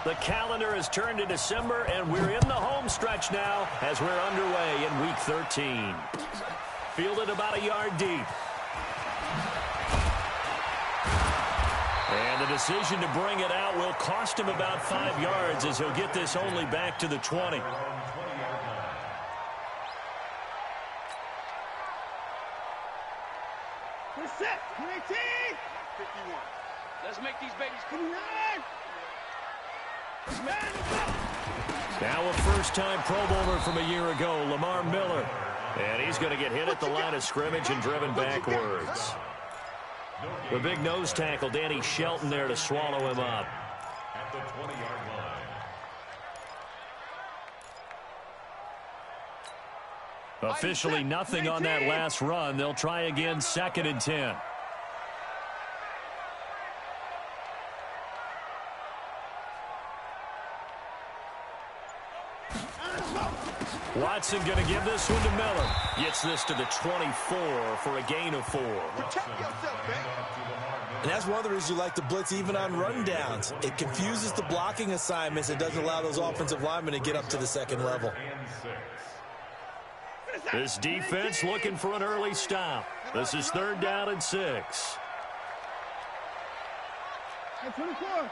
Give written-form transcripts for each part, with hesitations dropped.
The calendar has turned to December, and we're in the home stretch now as we're underway in Week 13. Fielded about a yard deep. And the decision to bring it out will cost him about 5 yards as he'll get this only back to the 20. Set. 19. 51. Let's make these babies come on. Now a first-time Pro Bowler from a year ago, Lamar Miller. And he's going to get hit at the line of scrimmage and driven backwards. The big nose tackle, Danny Shelton, there to swallow him up. At the 20-yard line. Officially nothing on that last run. They'll try again, 2nd and 10. Watson going to give this one to Miller. Gets this to the 24 for a gain of 4. And that's one of the reasons you like to blitz even on rundowns. It confuses the blocking assignments. It doesn't allow those offensive linemen to get up to the second level. This defense looking for an early stop. This is 3rd down and 6. 24.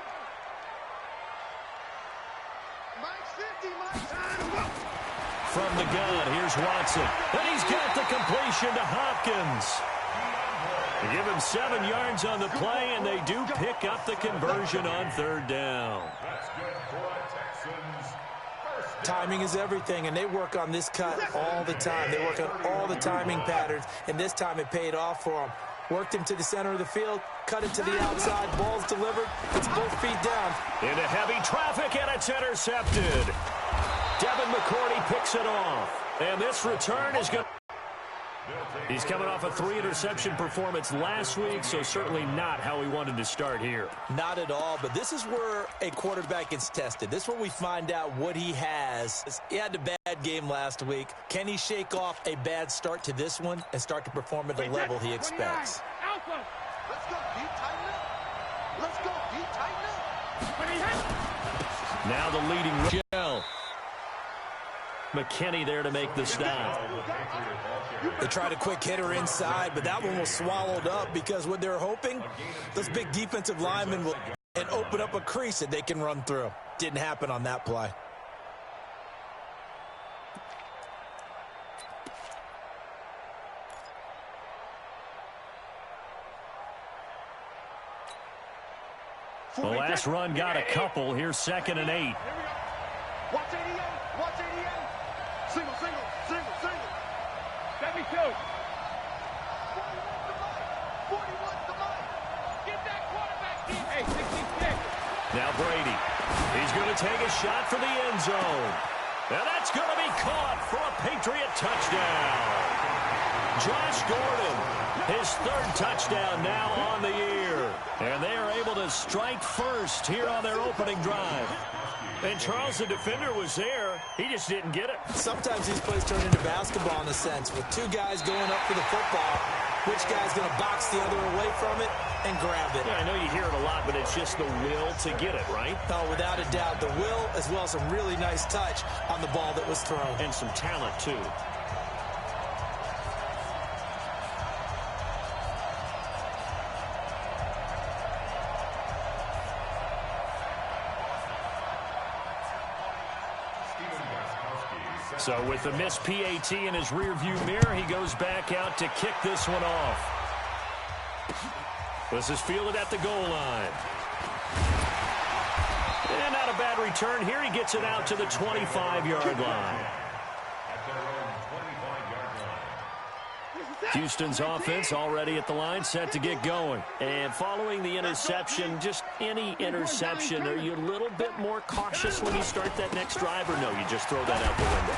From the gun, here's Watson. And he's got the completion to Hopkins. They give him 7 yards on the play, and they do pick up the conversion on 3rd down. Timing is everything, and they work on this cut all the time. They work on all the timing patterns, and this time it paid off for them. Worked him to the center of the field, cut it to the outside, ball's delivered, it's both feet down. Into heavy traffic, and it's intercepted. Devin McCourty picks it off, and this return is good. He's coming off a 3-interception performance last week, so certainly not how he wanted to start here. Not at all, but this is where a quarterback gets tested. This is where we find out what he has. He had a bad game last week. Can he shake off a bad start to this one and start to perform at the level he expects? Let's go, deep tighten up. Let's go, deep tighten up. Now the leading Gel. McKinney there to make the stop. They tried a quick hitter inside, but that one was swallowed up because what they're hoping, those big defensive linemen will and open up a crease that they can run through. Didn't happen on that play. The last run got a couple. Here's 2nd and 8. Watch 88. Watch 88. Single. Let me go. 41 to Mike. Get that quarterback deep. Hey, 66. Now Brady. He's going to take a shot for the end zone. And that's going to be caught for a Patriot touchdown. Josh Gordon, his 3rd touchdown now on the year. And they are able to strike first here on their opening drive. And Charles, the defender, was there. He just didn't get it. Sometimes these plays turn into basketball in a sense. With 2 guys going up for the football, which guy's going to box the other away from it and grab it? Yeah, I know you hear it a lot, but it's just the will to get it, right? Oh, without a doubt. The will as well as some really nice touch on the ball that was thrown. And some talent, too. So with the missed PAT in his rearview mirror, he goes back out to kick this one off. This is fielded at the goal line. And not a bad return here. He gets it out to the 25-yard line. Houston's offense already at the line, set to get going. And following the interception, just any interception, are you a little bit more cautious when you start that next drive, or no, you just throw that out the window?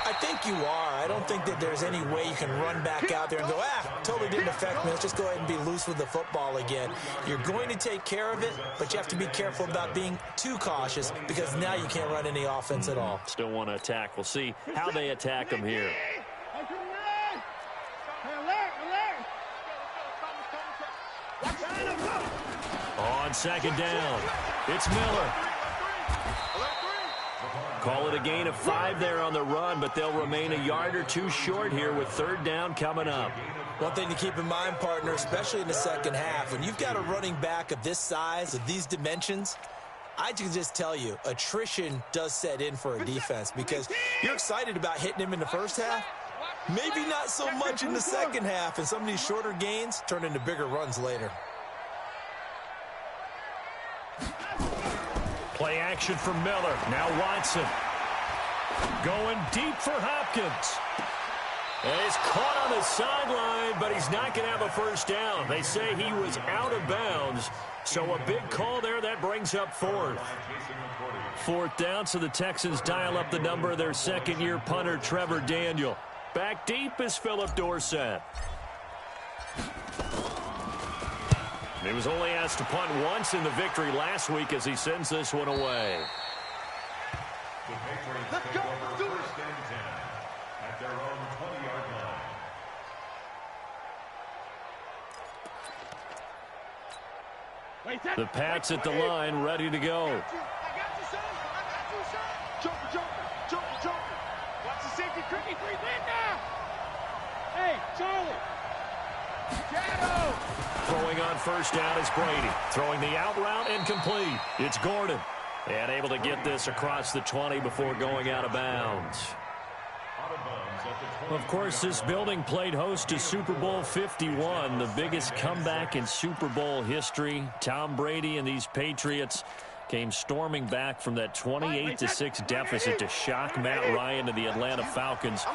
I think you are. I don't think that there's any way you can run back out there and go, totally didn't affect me. Let's just go ahead and be loose with the football again. You're going to take care of it, but you have to be careful about being too cautious because now you can't run any offense at all. Still want to attack. We'll see how they attack them here. On 2nd down, it's Miller. Call it a gain of 5 there on the run, but they'll remain a yard or two short here with third down coming up. One thing to keep in mind, partner, especially in the second half, when you've got a running back of this size, of these dimensions, I can just tell you, attrition does set in for a defense because you're excited about hitting him in the first half. Maybe not so much in the second half, and some of these shorter gains turn into bigger runs later. Play action for Miller. Now Watson. Going deep for Hopkins. And he's caught on the sideline, but he's not going to have a first down. They say he was out of bounds. So a big call there. That brings up fourth. Fourth down, so the Texans dial up the number of their second-year punter, Trevor Daniel. Back deep is Philip Dorsett. He was only asked to punt once in the victory last week as he sends this one away. Let's go. Do it. At their own 20-yard line. The Pats at the line, ready to go. I got you, son. I got you, son. Jumper. Watch the safety. Cricket, 3 men now. Hey, Charlie. Shadow. Throwing on first down is Brady. Throwing the out route and complete. It's Gordon. And able to get this across the 20 before going out of bounds. Of course, this building played host to Super Bowl 51, the biggest comeback in Super Bowl history. Tom Brady and these Patriots came storming back from that 28-6 deficit to shock Matt Ryan and the Atlanta Falcons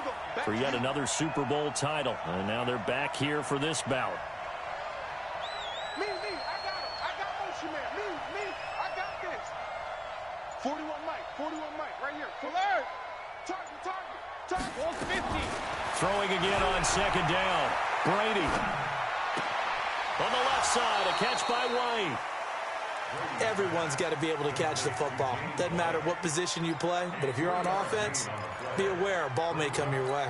for yet another Super Bowl title. And now they're back here for this bout. Me, I got him. I got motion man. Me, I got this. 41 Mike, right here. Fuller. Target. 50. Throwing again on second down. Brady. On the left side, a catch by White. Everyone's got to be able to catch the football. Doesn't matter what position you play, but if you're on offense, be aware a ball may come your way.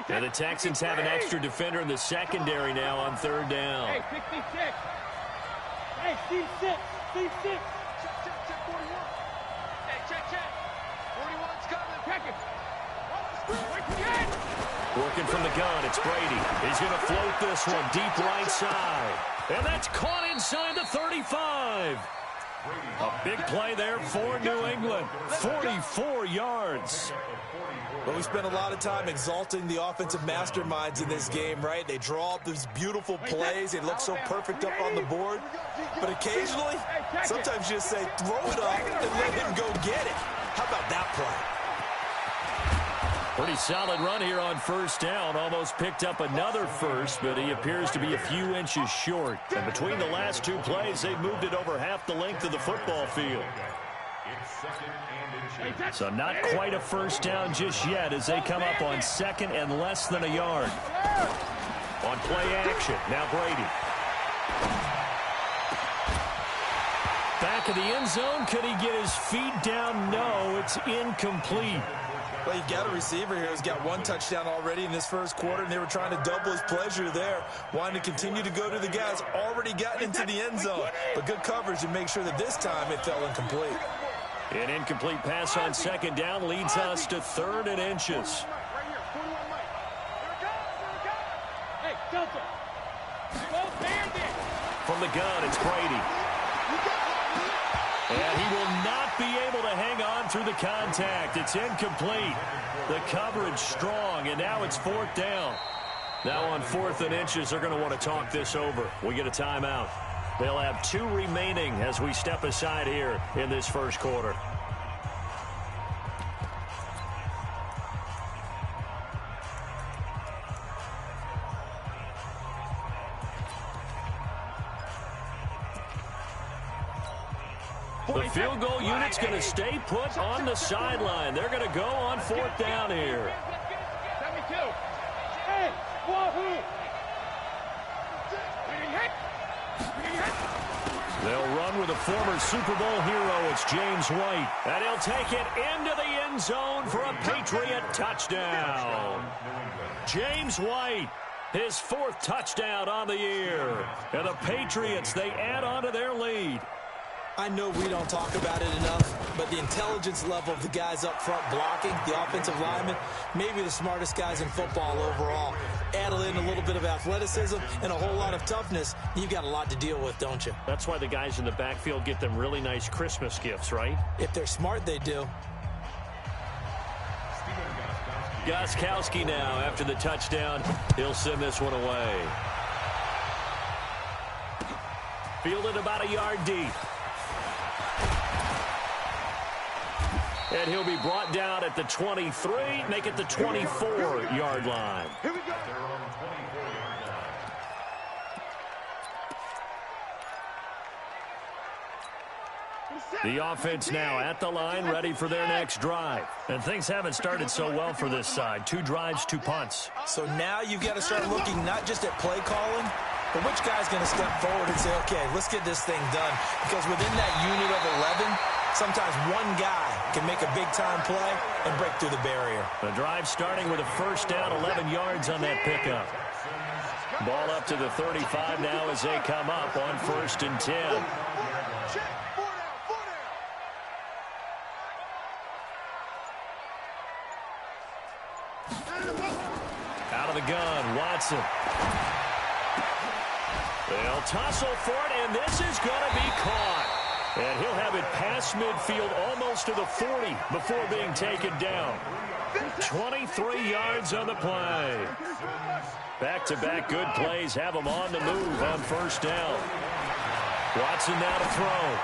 And the Texans have an extra defender in the secondary now on third down. Hey, 66. Hey, Steve 6. Check 41. Hey, check. 41's coming. Check it. Working from the gun, it's Brady. He's going to float this one deep right side. And that's caught inside the 35. A big play there for New England. 44 yards. Well, we spent a lot of time exalting the offensive masterminds in this game, right? They draw up these beautiful plays. They look so perfect up on the board. But occasionally, sometimes you just say, throw it up and let him go get it. How about that play? Pretty solid run here on first down. Almost picked up another first, but he appears to be a few inches short. And between the last two plays, they've moved it over half the length of the football field. So not quite a first down just yet as they come up on second and less than a yard. On play action, now Brady. Back of the end zone, could he get his feet down? No, it's incomplete. Well, you've got a receiver here who's got one touchdown already in this first quarter, and they were trying to double his pleasure there, wanting to continue to go to the guys already gotten into the end zone. But good coverage to make sure that this time it fell incomplete. An incomplete pass on second down leads us to third and inches. From the gun, it's Brady. And he will not be able to hang on through the contact. It's incomplete. The coverage strong, and now it's fourth down. Now on fourth and inches, they're going to want to talk this over. We get a timeout. They'll have 2 remaining as we step aside here in this first quarter. The field goal unit's going to stay put on the sideline. They're going to go on fourth down here. They'll run with a former Super Bowl hero. It's James White. And he'll take it into the end zone for a Patriot touchdown. James White His 4th touchdown on the year. And the Patriots, they add on to their lead. I know we don't talk about it enough, but the intelligence level of the guys up front blocking, the offensive linemen, maybe the smartest guys in football overall. Add in a little bit of athleticism and a whole lot of toughness, you've got a lot to deal with, don't you? That's why the guys in the backfield get them really nice Christmas gifts, right? If they're smart, they do. Gostkowski now after the touchdown. He'll send this one away. Fielded about a yard deep. And he'll be brought down at the 23, make it the 24-yard line. Here we go. The offense now at the line, ready for their next drive. And things haven't started so well for this side. 2 drives, 2 punts. So now you've got to start looking not just at play calling, but which guy's going to step forward and say, okay, let's get this thing done. Because within that unit of 11, sometimes one guy can make a big-time play and break through the barrier. The drive starting with a first down, 11 yards on that pickup. Ball up to the 35 now as they come up on 1st and 10. Out of the gun, Watson. They'll tussle for it, and this is going to be caught. And he'll have it past midfield almost to the 40 before being taken down. 23 yards on the play. Back-to-back good plays have them on the move on 1st down. Watson now to throw.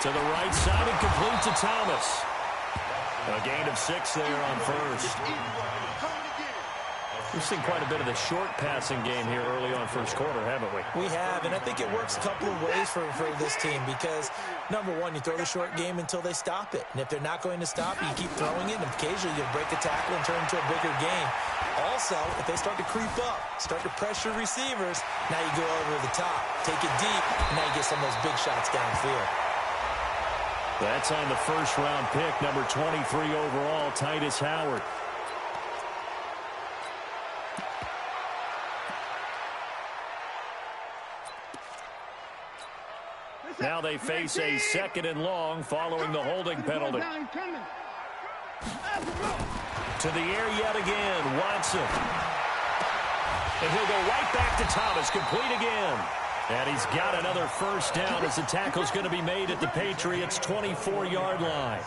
To the right side and complete to Thomas. A gain of 6 there on 1st. We've seen quite a bit of the short passing game here early on 1st quarter, haven't we? We have, and I think it works a couple of ways for this team because, number one, you throw the short game until they stop it. And if they're not going to stop it, you keep throwing it, and occasionally you'll break a tackle and turn it into a bigger game. Also, if they start to creep up, start to pressure receivers, now you go over the top, take it deep, and now you get some of those big shots downfield. That's on the 1st-round pick, number 23 overall, Titus Howard. Now they face a 2nd and long following the holding penalty. To the air yet again, Watson. And he'll go right back to Thomas, complete again. And he's got another 1st down as the tackle's going to be made at the Patriots' 24-yard line.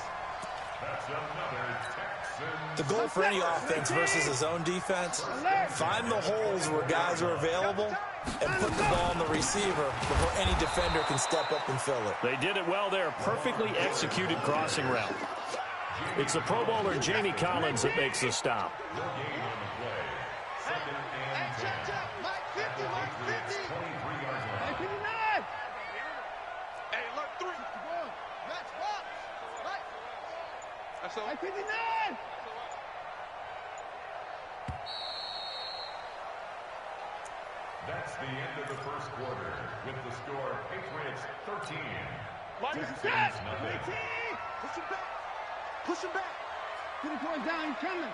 The goal for any offense versus a zone defense, find the holes where guys are available and put the ball on the receiver before any defender can step up and fill it. They did it well there. Perfectly executed crossing route. It's the Pro Bowler Jamie Collins that makes the stop. That's the end of the 1st quarter with the score Patriots 13. Texans nothing. Push him back. Push him back. Put it going down. He's coming.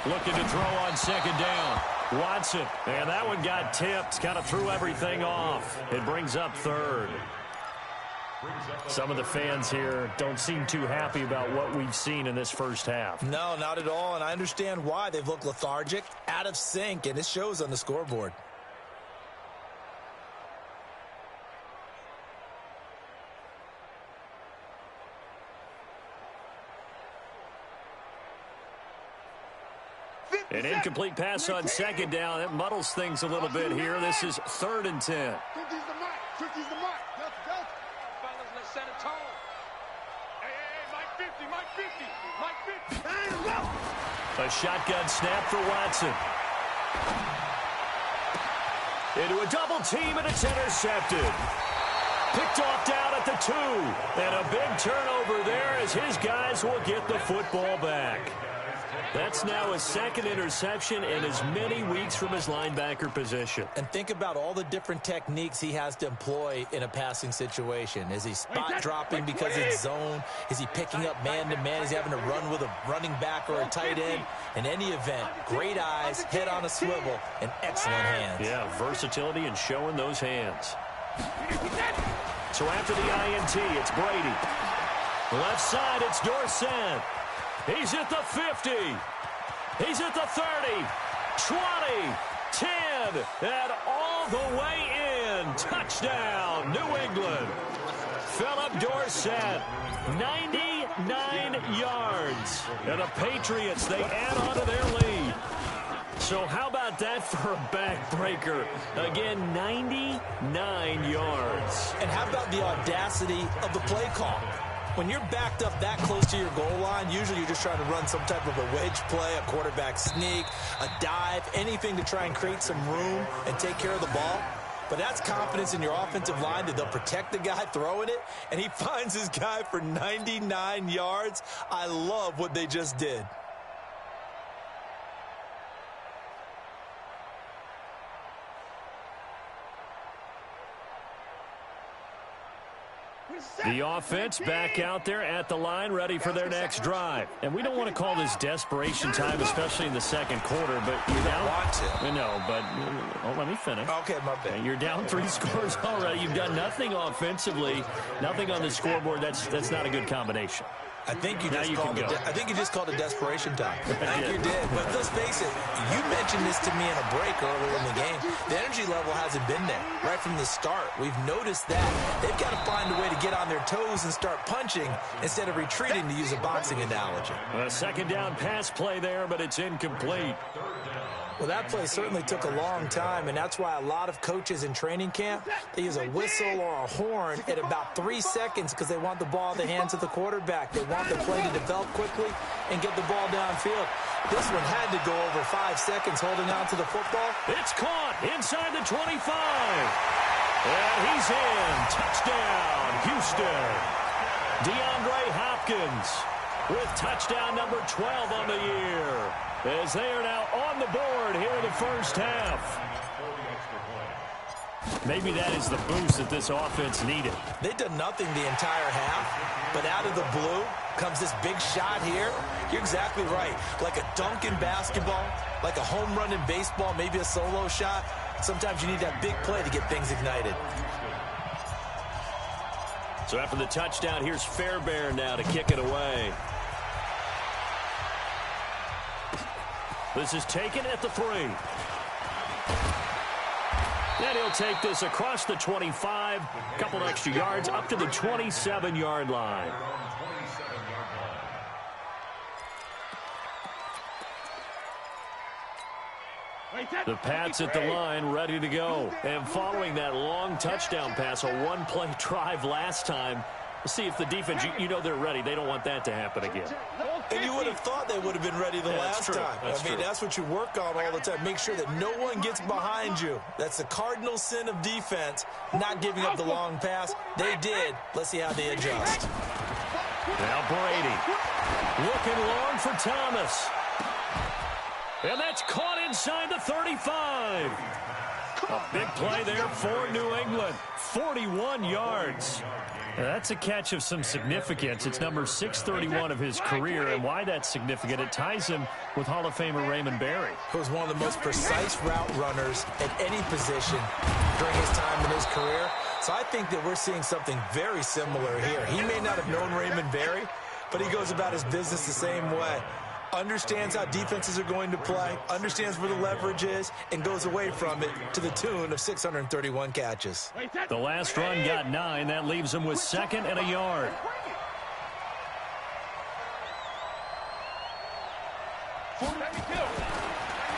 Looking to throw on 2nd down. Watson. And that one got tipped. Kind of threw everything off. It brings up 3rd. Some of the fans here don't seem too happy about what we've seen in this 1st half. No, not at all, and I understand why. They've looked lethargic, out of sync, and it shows on the scoreboard. An incomplete pass on 2nd down. It muddles things a little bit here. This is 3rd and 10. 50's the mark. 50's the mark. Fellas, let's set a tone. Hey, Mike 50, Mike 50, Mike 50. A shotgun snap for Watson. Into a double team, and it's intercepted. Picked off down at the 2. And a big turnover there as his guys will get the football back. That's now his second interception in as many weeks from his linebacker position. And think about all the different techniques he has to employ in a passing situation. Is he spot dropping because it's zone? Is he picking up man-to-man? Is he having to run with a running back or a tight end? In any event, great eyes, head on a swivel, and excellent hands. Yeah, versatility and showing those hands. So after the INT, it's Brady. Left side, it's Dorsett. He's at the 50. He's at the 30, 20, 10, and all the way in. Touchdown, New England. Philip Dorsett, 99 yards. And the Patriots, they add on to their lead. So how about that for a backbreaker? Again, 99 yards. And how about the audacity of the play call? When you're backed up that close to your goal line, usually you're just trying to run some type of a wedge play, a quarterback sneak, a dive, anything to try and create some room and take care of the ball. But that's confidence in your offensive line that they'll protect the guy throwing it, and he finds his guy for 99 yards. I love what they just did. The offense back out there at the line, ready for their next drive. And we don't want to call this desperation time, especially in the second quarter, but you don't want to. No, but let me finish. Okay, my bad. You're down 3 scores already. You've done nothing offensively, nothing on the scoreboard. That's not a good combination. I think you just called it desperation time. I think you did. But let's face it, you mentioned this to me in a break earlier in the game. The energy level hasn't been there right from the start. We've noticed that. They've got to find a way to get on their toes and start punching instead of retreating, to use a boxing analogy. A second down pass play there, but it's incomplete. Well, that play certainly took a long time, and that's why a lot of coaches in training camp, they use a whistle or a horn at about 3 seconds because they want the ball in the hands of the quarterback. They want the play to develop quickly and get the ball downfield. This one had to go over 5 seconds holding on to the football. It's caught inside the 25. And he's in. Touchdown, Houston. DeAndre Hopkins with touchdown number 12 on the year, as they are now on the board here in the first half. Maybe that is the boost that this offense needed. They've done nothing the entire half, but out of the blue comes this big shot here. You're exactly right. Like a dunk in basketball, like a home run in baseball, maybe a solo shot. Sometimes you need that big play to get things ignited. So after the touchdown, here's Fairbairn now to kick it away. This is taken at the 3. And he'll take this across the 25, a couple extra yards, up to the 27-yard line. The Pats at the line, ready to go. And following that long touchdown pass, a one-play drive last time, we'll see if the defense, you know they're ready. They don't want that to happen again. And you would have thought they would have been ready the last time. That's what you work on all the time. Make sure that no one gets behind you. That's the cardinal sin of defense, not giving up the long pass. They did. Let's see how they adjust. Now Brady looking long for Thomas. And that's caught inside the 35. A big play there for New England. 41 yards. That's a catch of some significance. It's number 631 of his career, and why that's significant, it ties him with Hall of Famer Raymond Berry. Who was one of the most precise route runners at any position during his time in his career. So I think that we're seeing something very similar here. He may not have known Raymond Berry, but he goes about his business the same way. Understands how defenses are going to play, understands where the leverage is, and goes away from it to the tune of 631 catches. The last run got 9. That leaves him with 2nd and a yard.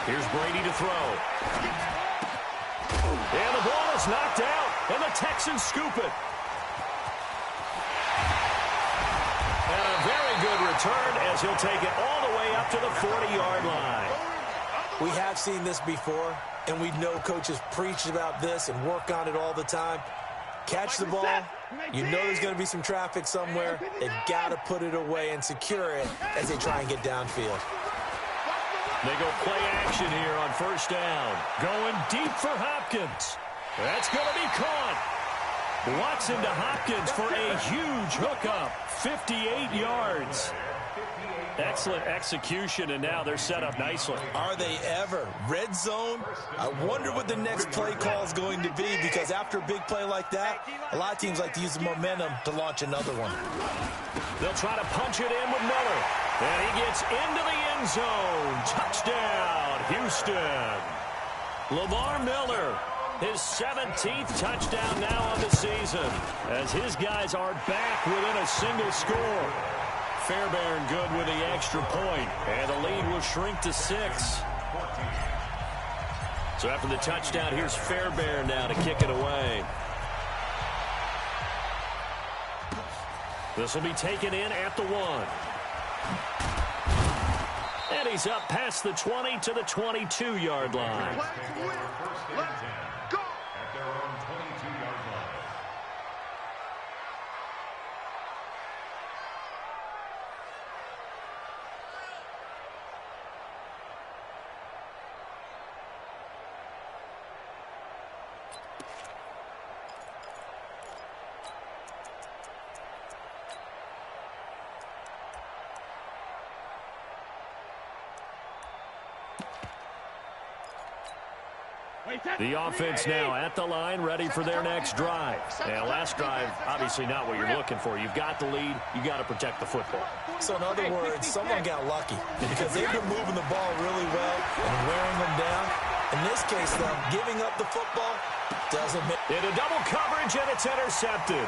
Here's Brady to throw. And the ball is knocked out, and the Texans scoop it. And a very good return as he'll take it all the way up to the 40-yard line. We have seen this before, and we know coaches preach about this and work on it all the time. Catch the ball. You know there's going to be some traffic somewhere. They've got to put it away and secure it as they try and get downfield. They go play action here on first down. Going deep for Hopkins. That's going to be caught. Watson to Hopkins for a huge hookup. 58 yards. Excellent execution, and now they're set up nicely. Are they ever? Red zone? I wonder what the next play call is going to be, because after a big play like that, a lot of teams like to use the momentum to launch another one. They'll try to punch it in with Miller. And he gets into the end zone. Touchdown, Houston. Lamar Miller, his 17th touchdown now on the season, as his guys are back within a single score. Fairbairn good with the extra point, and the lead will shrink to 6. So after the touchdown, here's Fairbairn now to kick it away. This will be taken in at the 1. And he's up past the 20 to the 22-yard line. Let's go. At their own 22-yard line. The offense now at the line, ready for their next drive. Now, last drive, obviously not what you're looking for. You've got the lead. You got to protect the football. So in other words, someone got lucky because they've been moving the ball really well and wearing them down. In this case, though, giving up the football doesn't make... Into double coverage, and it's intercepted.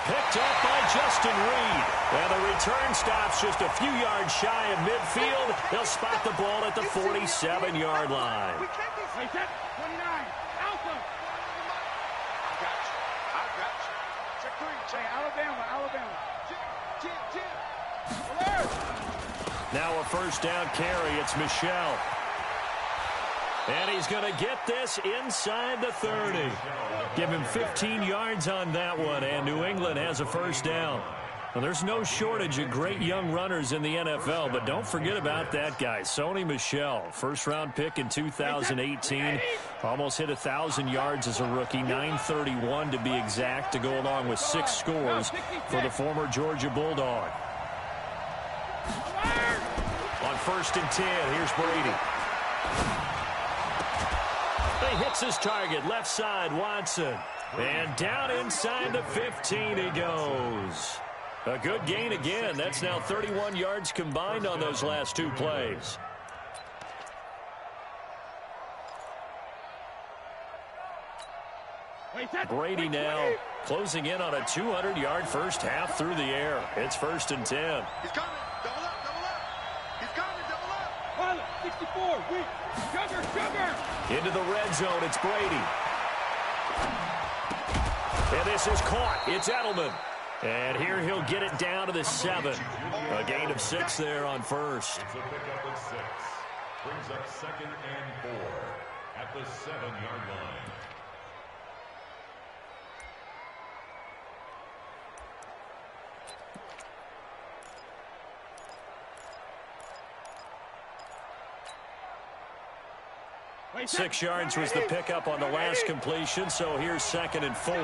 Picked up by Justin Reed. And the return stops just a few yards shy of midfield. They'll spot the ball at the 47-yard line. 29. Alpha. I got you. Check 3. Say Alabama. Jim. Alert. Now a first down carry. It's Michelle. And he's going to get this inside the 30. Give him 15 yards on that one, and New England has a first down. Well, there's no shortage of great young runners in the NFL, but don't forget about that guy, Sony Michel. First-round pick in 2018. Almost hit 1,000 yards as a rookie, 931 to be exact, to go along with 6 scores for the former Georgia Bulldog. On 1st and 10, here's Brady. He hits his target, left side, Watson. And down inside the 15 he goes. A good gain again. That's now 31 yards combined on those last 2 plays. Brady now closing in on a 200-yard first half through the air. It's 1st and 10. He's coming. Double up. He's coming. Double up. 64. Sugar. Into the red zone, it's Brady. And this is caught. It's Edelman. And here he'll get it down to the 7. A gain of 6 there on first. It's a pickup of 6. Brings up 2nd and 4 at the 7-yard line. Wait, 6 yards was the pickup on the last completion, so here's 2nd and 4.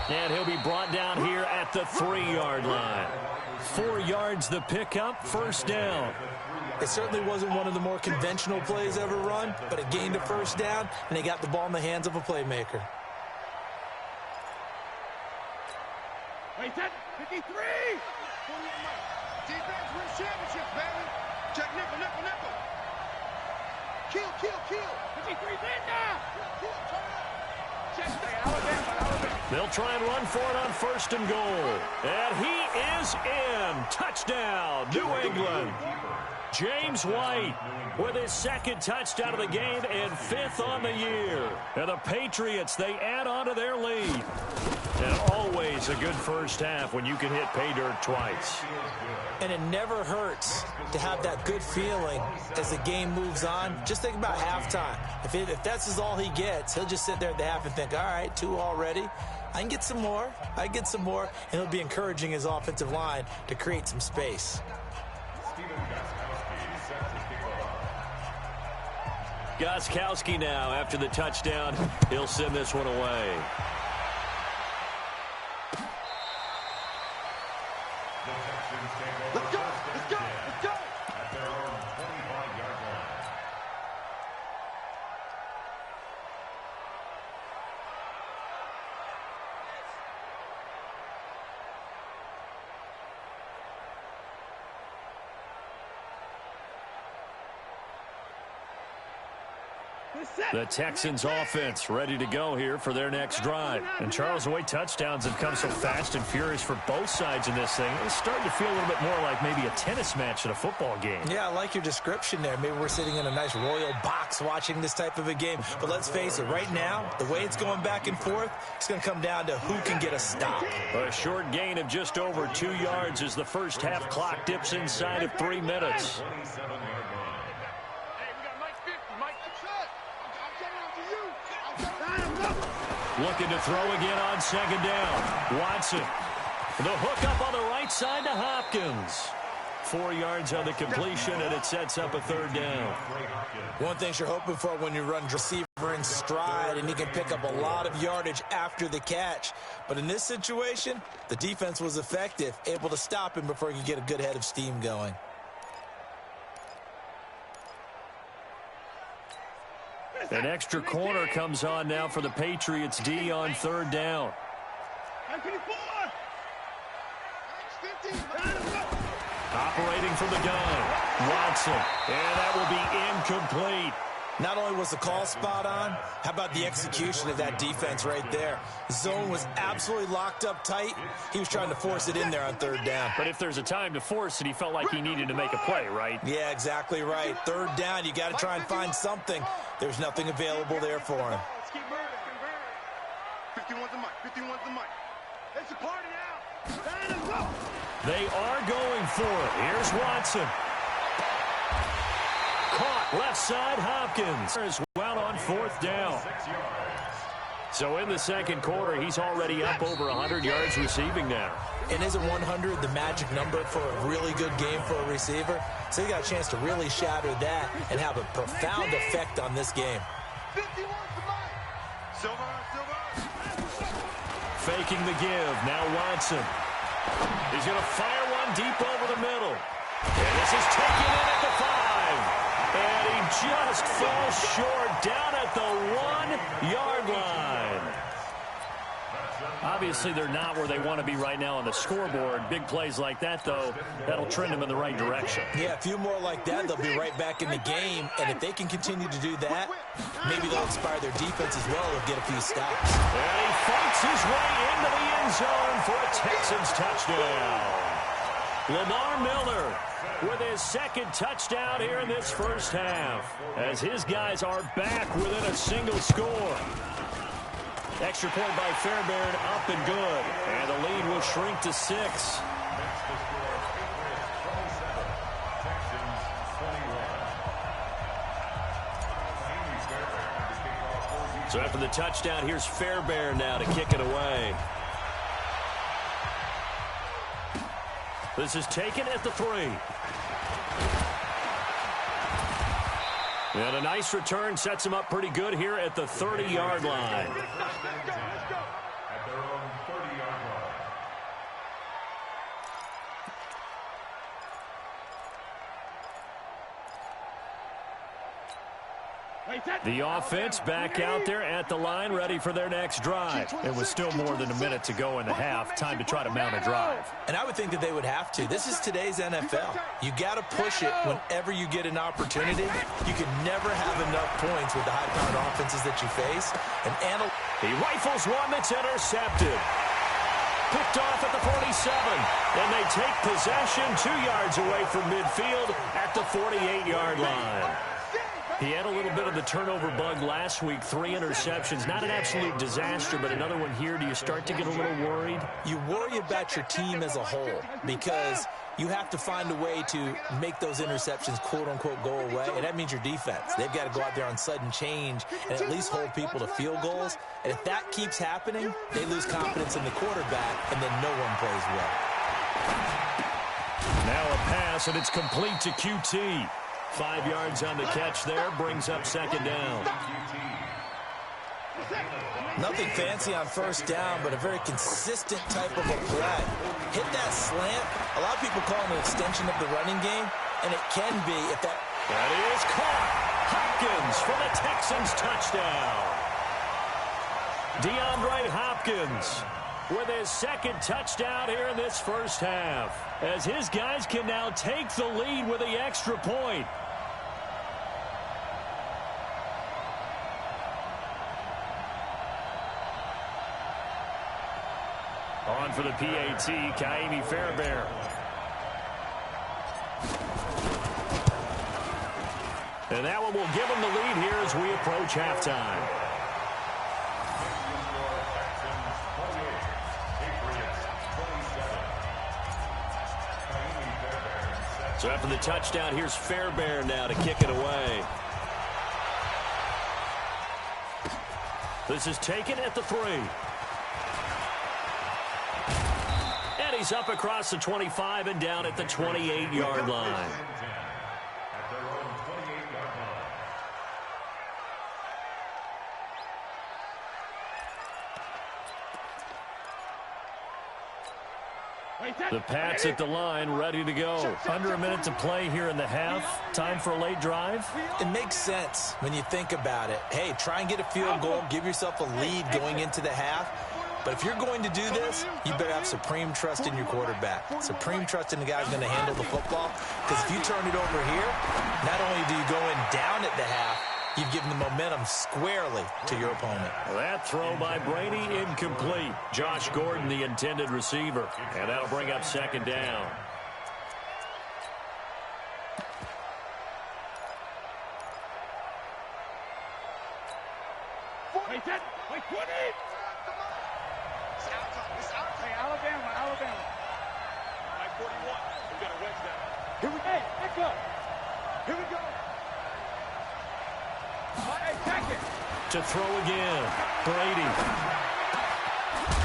And he'll be brought down here at the 3-yard line. 4 yards the pickup, first down. It certainly wasn't one of the more conventional plays ever run, but it gained a first down, and they got the ball in the hands of a playmaker. Wait, that 53! 41 Mike. Defense wins championships, baby. Check nickel. Kill. 53 Linda! Check Alabama. They'll try and run for it on 1st and goal. And he is in. Touchdown, New England. James White with his second touchdown of the game and 5th on the year. And the Patriots, they add on to their lead. And always a good first half when you can hit pay dirt twice. And it never hurts to have that good feeling as the game moves on. Just think about halftime. If that's all he gets, he'll just sit there at the half and think, all right, 2 already. I can get some more. I get some more. And he'll be encouraging his offensive line to create some space. Gostkowski now after the touchdown. He'll send this one away. Let's go, let's go, let's go. At their own 25-yard line. The Texans offense ready to go here for their next drive. And Charles, the way touchdowns have come so fast and furious for both sides in this thing, it's starting to feel a little bit more like maybe a tennis match at a football game. Yeah, I like your description there. Maybe we're sitting in a nice royal box watching this type of a game. But let's face it, right now, the way it's going back and forth, it's going to come down to who can get a stop. A short gain of just over 2 yards as the first half clock dips inside of 3 minutes. 27-yard line. Looking to throw again on second down. Watson. The hook up on the right side to Hopkins. 4 yards on the completion, and it sets up a 3rd down. One thing you're hoping for when you run receiver in stride, and he can pick up a lot of yardage after the catch. But in this situation, the defense was effective, able to stop him before he could get a good head of steam going. An extra corner comes on now for the Patriots D on 3rd down. Operating from the gun, Watson, and that will be incomplete. Not only was the call spot on, how about the execution of that defense right there? Zone was absolutely locked up tight. He was trying to force it in there on 3rd down. But if there's a time to force it, he felt like he needed to make a play, right? Yeah, exactly right. 3rd down, you got to try and find something. There's nothing available there for him. 51's the mic, 51's the mic. It's a party now. They are going for it. Here's Watson. Caught left side, Hopkins as well on 4th down. So in the second quarter, he's already up over 100 yards receiving now. And isn't 100 the magic number for a really good game for a receiver? So you got a chance to really shatter that and have a profound effect on this game. 51's the mic. Silver. Faking the give. Now Watson. He's going to fire one deep over the middle. And this is taken in at the 5. And he just falls short down at the 1-yard line. Obviously, they're not where they want to be right now on the scoreboard. Big plays like that, though, that'll trend them in the right direction. Yeah, a few more like that, they'll be right back in the game. And if they can continue to do that, maybe they'll inspire their defense as well and get a few stops. And he fights his way into the end zone for a Texans touchdown. Lamar Miller with his second touchdown here in this first half, as his guys are back within a single score. Extra point by Fairbairn, up and good. And the lead will shrink to 6. Next to score, Patriots 27, Texans 21. So after the touchdown, here's Fairbairn now to kick it away. This is taken at the 3. And a nice return sets him up pretty good here at the 30-yard line. At their own 30-yard line. The offense back out there at the line, ready for their next drive. It was still more than a minute to go in the half. Time to try to mount a drive. And I would think that they would have to. This is today's NFL. You got to push it whenever you get an opportunity. You can never have enough points with the high-powered offenses that you face. And he rifles one that's intercepted. picked off at the 47. And they take possession 2 yards away from midfield at the 48-yard line. He had a little bit of the turnover bug last week, 3 interceptions. Not an absolute disaster, but another one here. Do you start to get a little worried? You worry about your team as a whole because you have to find a way to make those interceptions, quote-unquote, go away, and that means your defense. They've got to go out there on sudden change and at least hold people to field goals. And if that keeps happening, they lose confidence in the quarterback, and then no one plays well. Now a pass, and it's complete to QT. 5 yards on the catch there, brings up second down. Nothing fancy on first down, but a very consistent type of a play. Hit that slant. A lot of people call it an extension of the running game, and it can be if that... That is caught. Hopkins for the Texans touchdown. DeAndre Hopkins with his second touchdown here in this first half, as his guys can now take the lead with the extra point. On for the PAT, Kaimi Fairbairn. And that one will give him the lead here as we approach halftime. So after the touchdown, here's Fairbairn now to kick it away. This is taken at the 3. And he's up across the 25 and down at the 28-yard line. The Pats at the line, ready to go. Under a minute to play here in the half. Time for a late drive. It makes sense when you think about it. Hey, try and get a field goal. Give yourself a lead going into the half. But if you're going to do this, you better have supreme trust in your quarterback. Supreme trust in the guy who's going to handle the football. Because if you turn it over here, not only do you go in down at the half, you've given the momentum squarely to your opponent. That throw by Brady incomplete. Josh Gordon, the intended receiver. And that'll bring up second down. To throw again. Brady.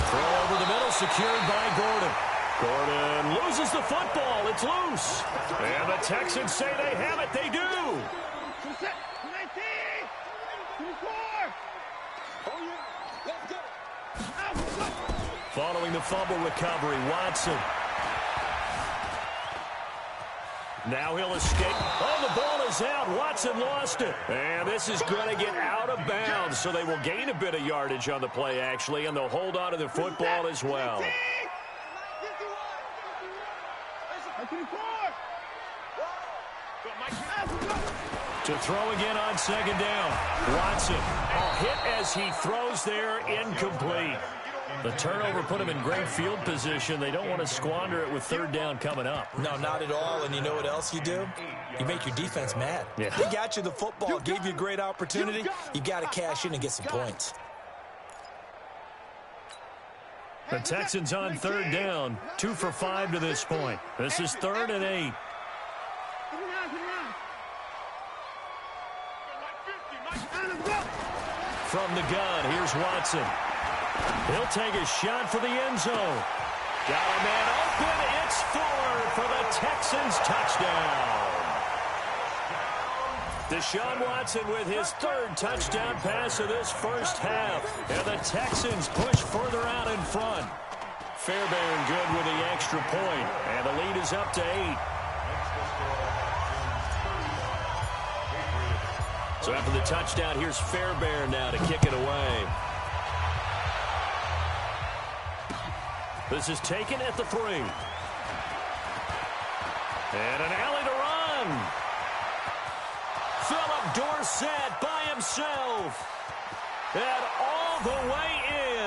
Throw over the middle, secured by Gordon. Gordon loses the football. It's loose. And the Texans say they have it. They do. Following the fumble recovery, Watson. Now he'll escape. Oh, the ball is out. Watson lost it. And this is going to get out of bounds, so they will gain a bit of yardage on the play, actually, and they'll hold on to the football as well. To throw again on second down. Watson. Hit as he throws there, incomplete. The turnover put him in great field position. They don't want to squander it with third down coming up. No, not at all. And you know what else you do? You make your defense mad. Yeah. They got you the football, gave you a great opportunity. You got to cash in and get some points. The Texans on third down, 2 for 5 to this point. This is 3rd and 8. From the gun, here's Watson. He'll take a shot for the end zone. Got a man open. It's Fuller for the Texans touchdown. Deshaun Watson with his 3rd touchdown pass of this first half. And the Texans push further out in front. Fairbairn good with the extra point. And the lead is up to 8. So after the touchdown, here's Fairbairn now to kick it away. This is taken at the 3. And an alley to run. Philip Dorsett by himself. And all the way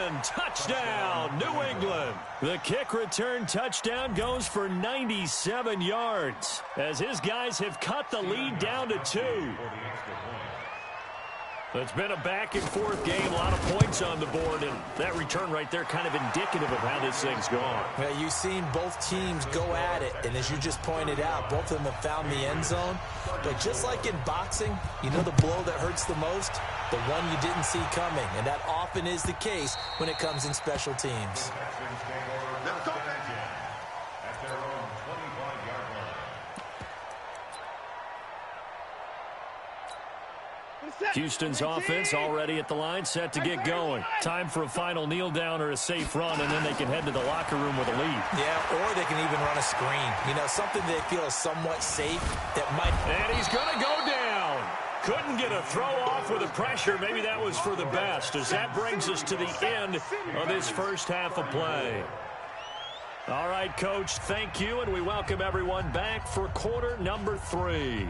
in. touchdown, New England. The kick return touchdown goes for 97 yards as his guys have cut the lead down to 2. It's been a back-and-forth game, a lot of points on the board, and that return right there kind of indicative of how this thing's gone. Yeah, you've seen both teams go at it, and as you just pointed out, both of them have found the end zone. But just like in boxing, you know the blow that hurts the most? The one you didn't see coming, and that often is the case when it comes in special teams. Houston's offense already at the line, set to get going. Time for a final kneel down or a safe run, and then they can head to the locker room with a lead. Yeah, or they can even run a screen. You know, something they feel is somewhat safe that might... And he's going to go down. Couldn't get a throw off with the pressure. Maybe that was for the best, as that brings us to the end of this first half of play. All right, Coach, thank you, and we welcome everyone back for quarter number 3.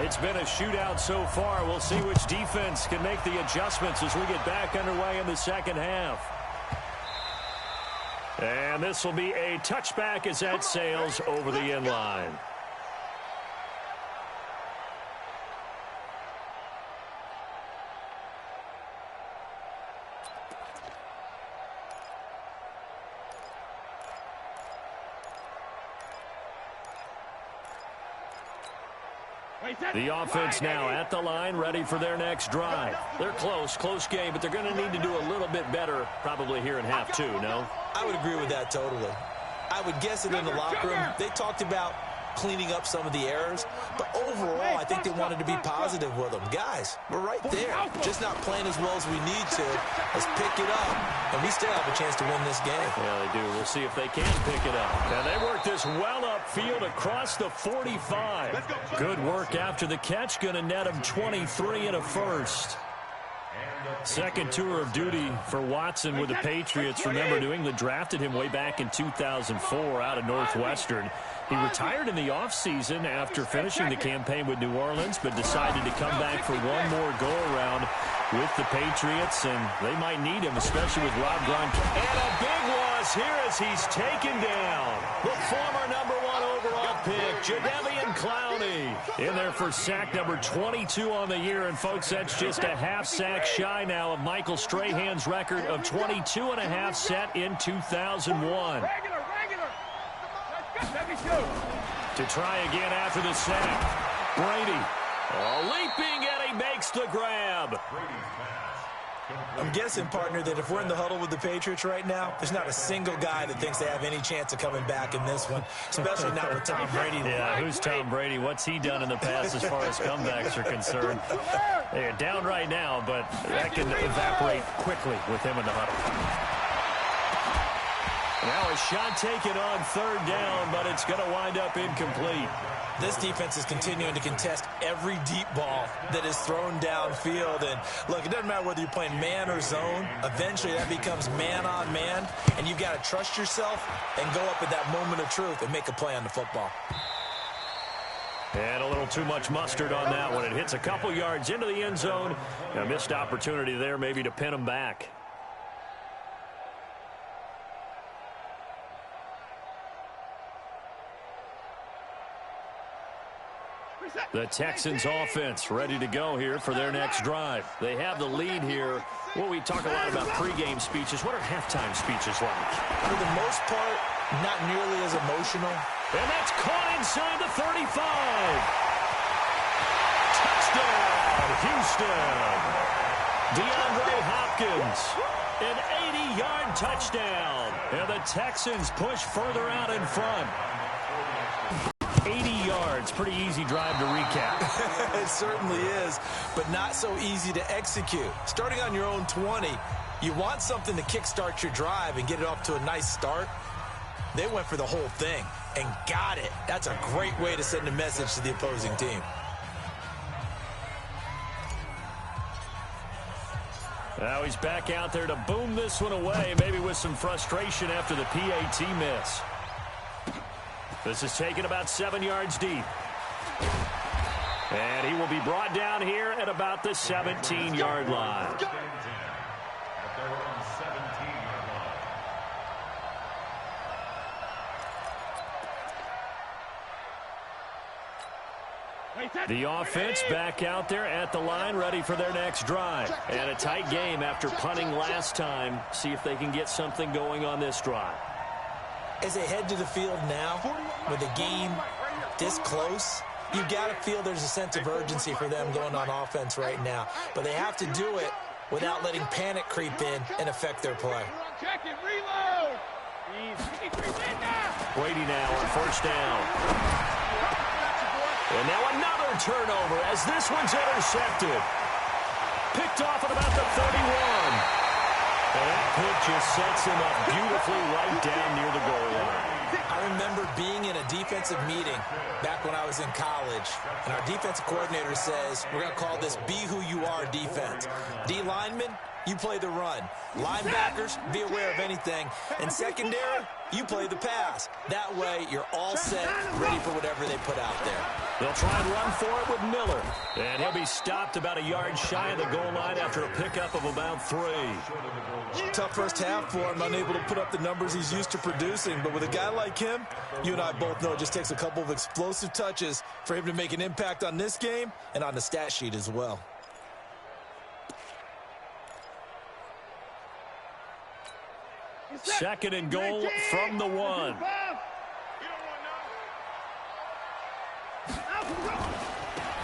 It's been a shootout so far. We'll see which defense can make the adjustments as we get back underway in the second half. And this will be a touchback as that sails over the end line. The offense now at the line, ready for their next drive. They're close game, but they're going to need to do a little bit better probably here in half 2, no? I would agree with that totally. I would guess that in the locker room, they talked about cleaning up some of the errors, but overall, I think they wanted to be positive with them. Guys, we're right there. Just not playing as well as we need to. Let's pick it up, and we still have a chance to win this game. Yeah, they do. We'll see if they can pick it up. And they work this well upfield across the 45. Good work after the catch. Going to net him 23 and a first. Second tour of duty for Watson with the Patriots. Remember, New England drafted him way back in 2004 out of Northwestern. He retired in the offseason after finishing the campaign with New Orleans, but decided to come back for one more go-around with the Patriots, and they might need him, especially with Rob Gronkowski. And a big loss here as he's taken down. The former number 1 overall pick, Jadeveon Clowney, in there for sack number 22 on the year. And, folks, that's just a half sack shy now of Michael Strahan's record of 22 and a half set in 2001. To try again after the sack. Brady leaping, and he makes the grab. I'm guessing, partner, that if we're in the huddle with the Patriots right now, there's not a single guy that thinks they have any chance of coming back in this one, especially not with Tom Brady. Yeah, who's Tom Brady? What's he done in the past as far as comebacks are concerned? They're down right now, but that can evaporate quickly with him in the huddle. Now a shot taken on third down, but it's going to wind up incomplete. This defense is continuing to contest every deep ball that is thrown downfield. And, look, it doesn't matter whether you're playing man or zone. Eventually that becomes man-on-man, and you've got to trust yourself and go up at that moment of truth and make a play on the football. And a little too much mustard on that one. It hits a couple yards into the end zone. A missed opportunity there maybe to pin them back. The Texans offense ready to go here for their next drive. They have the lead here. Well, we talk a lot about pregame speeches. What are halftime speeches like? For the most part, not nearly as emotional. And that's caught inside the 35. Touchdown, Houston. DeAndre Hopkins, an 80-yard touchdown. And the Texans push further out in front. 80 yards, pretty easy drive to recap. It certainly is, but not so easy to execute. Starting on your own 20, you want something to kickstart your drive and get it off to a nice start. They went for the whole thing and got it. That's a great way to send a message to the opposing team. Now he's back out there to boom this one away, maybe with some frustration after the PAT miss. This is taken about 7 yards deep. And he will be brought down here at about the 17-yard line. At their own 17-yard line. The offense back out there at the line, ready for their next drive. And a tight game after punting last time. See if they can get something going on this drive. As they head to the field now, with the game this close, you got to feel there's a sense of urgency for them going on offense right now. But they have to do it without letting panic creep in and affect their play. Check it, reload. Brady now on first down. And now another turnover as this one's intercepted. Picked off at about the 31. And that pick just sets him up beautifully right down near the goal line. I remember being in a defensive meeting back when I was in college, and our defensive coordinator says, we're going to call this be who you are defense. D linemen, you play the run. Linebackers, be aware of anything. And secondary, you play the pass. That way, you're all set, ready for whatever they put out there. They'll try and run for it with Miller. And he'll be stopped about a yard shy of the goal line after a pickup of about 3. Tough first half for him, unable to put up the numbers he's used to producing. But with a guy like him, you and I both know it just takes a couple of explosive touches for him to make an impact on this game and on the stat sheet as well. Second and goal from the 1.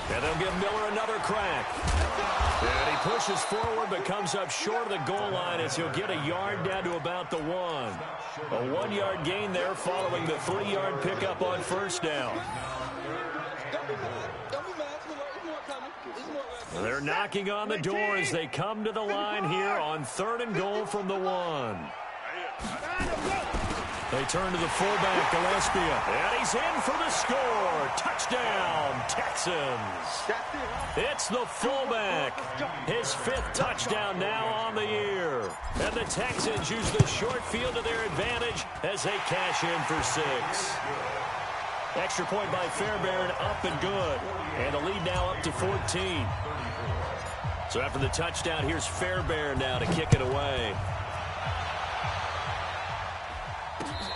And they'll give Miller another crack. And he pushes forward but comes up short of the goal line as he'll get a yard down to about the 1. A 1-yard gain there following the 3-yard pickup on first down. They're knocking on the door as they come to the line here on 3rd and goal from the 1. They turn to the fullback, Gillespie, and he's in for the score. Touchdown, Texans. It's the fullback. His 5th touchdown now on the year. And the Texans use the short field to their advantage as they cash in for 6. Extra point by Fairbairn, up and good. And the lead now up to 14. So after the touchdown, here's Fairbairn now to kick it away.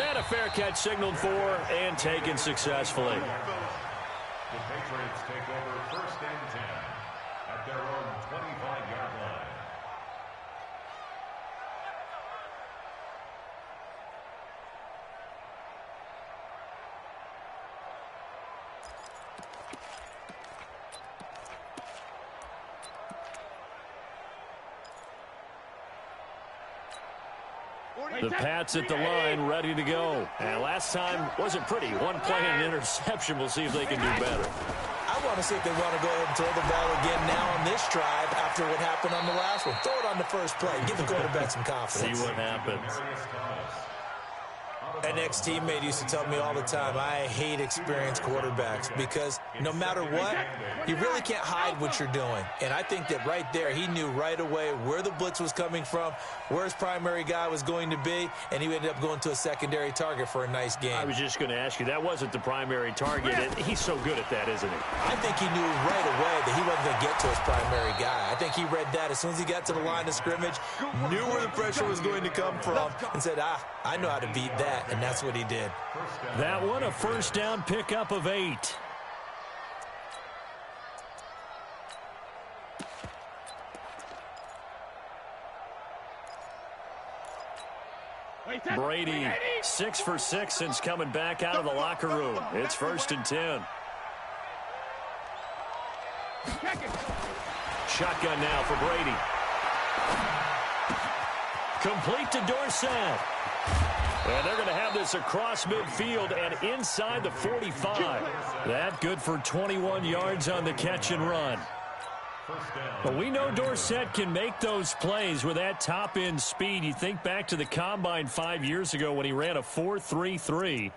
And a fair catch signaled for and taken successfully. The Patriots take over 1st and 10 at their own 25-yard line. The Pats at the line, ready to go. And last time wasn't pretty. One play and an interception. We'll see if they can do better. I want to see if they want to go ahead and throw the ball again now on this drive after what happened on the last one. Throw it on the first play. Give the quarterback some confidence. See what happens. An ex-teammate used to tell me all the time, I hate experienced quarterbacks because no matter what, you really can't hide what you're doing. And I think that right there, he knew right away where the blitz was coming from, where his primary guy was going to be, and he ended up going to a secondary target for a nice game. I was just going to ask you, that wasn't the primary target. He's so good at that, isn't he? I think he knew right away that he wasn't going to get to his primary guy. I think he read that as soon as he got to the line of scrimmage, knew where the pressure was going to come from, and said, I know how to beat that. And that's what he did. That one, a first down pickup of 8. Brady, 6 for 6 since coming back out of the locker room. It's 1st and 10. Shotgun now for Brady. Complete to Dorsett. And they're going to have this across midfield and inside the 45. That good for 21 yards on the catch and run. But we know Dorsett can make those plays with that top-end speed. You think back to the Combine 5 years ago when he ran a 4.33.